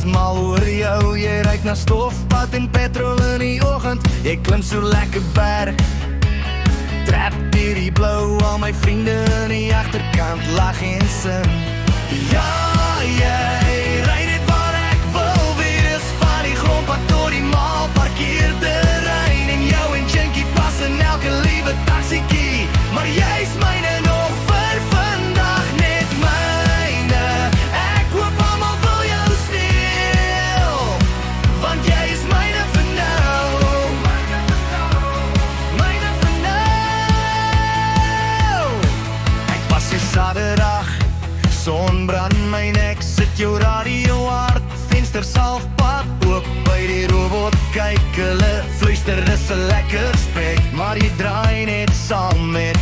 is mal oor jou, jy ruik na stofpad en petrol in die oggend. Jy klim so lekker berg, trap deur die blou, al my vriende in die agterkant lag en sing. Ja, jy ry net waar ek wil wees, van die grondpad tot die maal parkeerterrein, en jou en Jinky pas in elke liewe taxiekie, maar jy's myne nog vir vandag, net myne. Ek hoop almal wil jou steel, want jy is myne vir nou. Myne vir nou. Ek was hier Saterdag, sonbrand my nek, sit jou radio hard, vensters halfpad oop, by die robot kyk, hulle fluister, dis 'n lekker spek, maar jy draai net saam met